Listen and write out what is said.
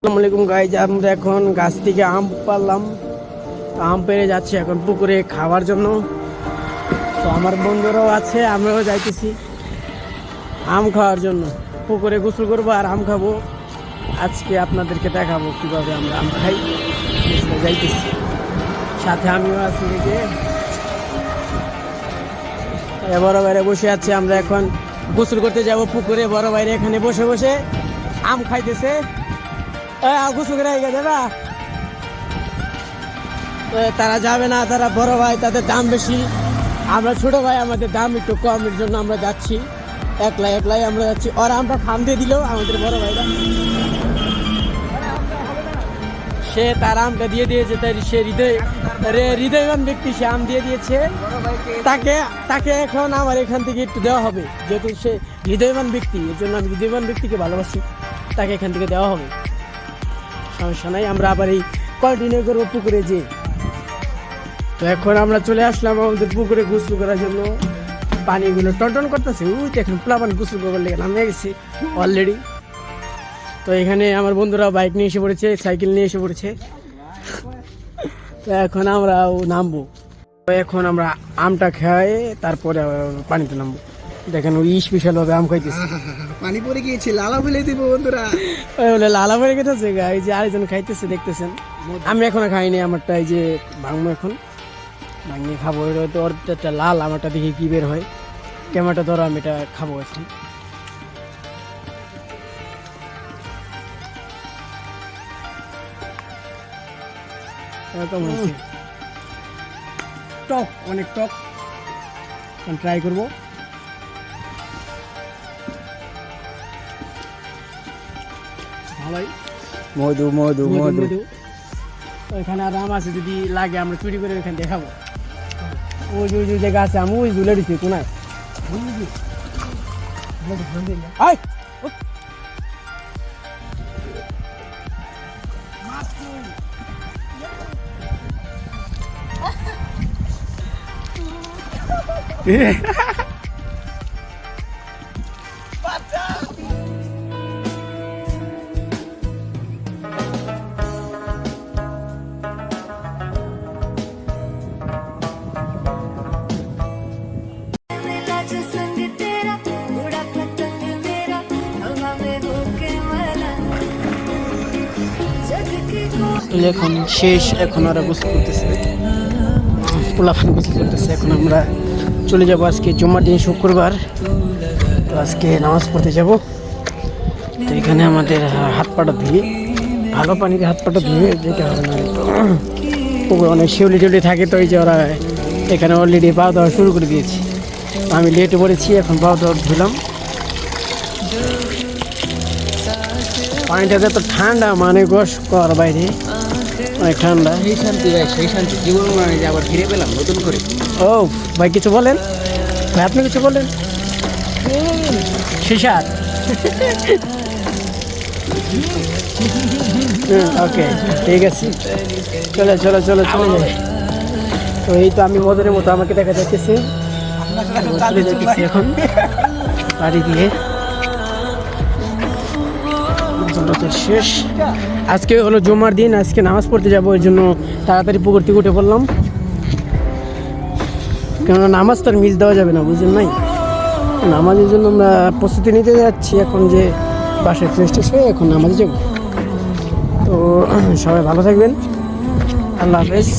আসসালামু আলাইকুম গাইজ, আমরা এখন গাছ থেকে আম পারলাম। আম পেড়ে যাচ্ছি এখন পুকুরে খাওয়ার জন্য। তো আমার বন্ধুরাও আছে, আমরাও যাইতেছি আম খাওয়ার জন্য। পুকুরে গোসল করবো আর আম খাবো। আজকে আপনাদেরকে দেখাবো কিভাবে আমরা আম খাই। যাইতেছি, সাথে আমিও আছি। যে বড় বাইরে বসে আছে, আমরা এখন গোসল করতে যাব পুকুরে। বড় বাইরে এখানে বসে বসে আম খাইতেছে। গোসল করে যাবা? তারা যাবে না, তারা বড় ভাই, তাদের দাম বেশি। আমরা ছোট ভাই, আমাদের দাম একটু কমের জন্য আমরা যাচ্ছি। একলাই আমরা যাচ্ছি। ওরা আমরা খাম দিয়ে দিল আমাদের বড় ভাইরা, সে তার আমটা দিয়ে দিয়েছে। তাই সে হৃদয়বান ব্যক্তি, সে আম দিয়ে দিয়েছে। তাকে এখন আমার এখান থেকে একটু দেওয়া হবে, যেহেতু সে হৃদয়বান ব্যক্তি। এর জন্য আমি হৃদয়বান ব্যক্তিকে ভালোবাসি, তাকে এখান থেকে দেওয়া হবে। সমস্যা নাই, আমরা আবার এই কন্টিনিউ করবো পুকুরে যে। তো এখন আমরা চলে আসলাম আমাদের পুকুরে গোসল করার জন্য। পানিগুলো টনটন করতেছে, ওই তো এখন প্লাবান গোসল করবার লেগে নামে গেছি অলরেডি। তো এখানে আমার বন্ধুরা বাইক নিয়ে এসে পড়েছে, সাইকেল নিয়ে এসে পড়েছে। তো এখন আমরা নামবো। তো এখন আমরা আমটা খাই, তারপরে পানিতে নামবো। দেখেন ওই স্পেশাল ভাবে আম খাইতেছে। পানি পড়ে গিয়েছে, লালা ফেলে দিব বন্ধুরা। বলে লালা পড়ে গেছে, এই যে আরেকজন খাইতেছে দেখতেছেন। আমি এখনো খাইনি আমারটা, এই যে ভাঙবো এখন, ভাঙিয়ে খাবো। তো ওর একটা লাল, আমারটা দেখি কি বের হয়। ক্যামেরাটা ধরো, আমি এটা খাবো এখন। টক, অনেক টক। ট্রাই করবো। ভালোই মধু মধু মধু। ওইখানে আর আম আছে, যদি লাগে আমরা চুরি করে ওইখানে দেখাবো। ওই যে জায়গা আছে, আমি ওই ঝুলে দিচ্ছি কোনায়। এখন শেষ, এখন ওরা গোসল করতেছে, পোলাপান গোসল করতেছে। এখন আমরা চলে যাব, আজকে জুম্মার দিন, শুক্রবার। তো আজকে নামাজ পড়তে যাব। তো এখানে আমাদের হাত পাটা ধুয়ে, ভালো পানিতে হাত পাটা ধুয়ে যেতে হবে না। তো অনেক শিউলি টিউলি থাকে, তো এই যে ওরা এখানে অলরেডি পা দেওয়া শুরু করে দিয়েছে। আমি লেটে পড়েছি, এখন পা দেওয়া ধুলাম। পানিটা এত ঠান্ডা, মানে গোস কর বাইরে অনেক ঠান্ডা। সেই শান্তি ভাই, সেই শান্তি জীবন মানে যে আবার ফিরে পেলাম নতুন করে। ও ভাই, কিছু বলেন ভাই, আপনি কিছু বলেন। শিশার ওকে, ঠিক আছে, চলে চলো চলো চলে যাই। তো এই তো আমি মদের মতো আমাকে দেখা যাচ্ছে, চলে যাচ্ছি এখন বাড়ি দিয়ে। শেষ, আজকে হলো জুমার দিন, আজকে নামাজ পড়তে যাবো। ওই জন্য তাড়াতাড়ি পুকুর থেকে উঠে পড়লাম, কেননা নামাজ তো আর মিস দেওয়া যাবে না, বুঝলেন নাই? নামাজের জন্য আমরা প্রস্তুতি নিতে যাচ্ছি এখন, যে বাসায় ফ্রেশ ট্রেশ হয়ে এখন নামাজে যাবো। তো সবাই ভালো থাকবেন, আল্লাহ হাফেজ।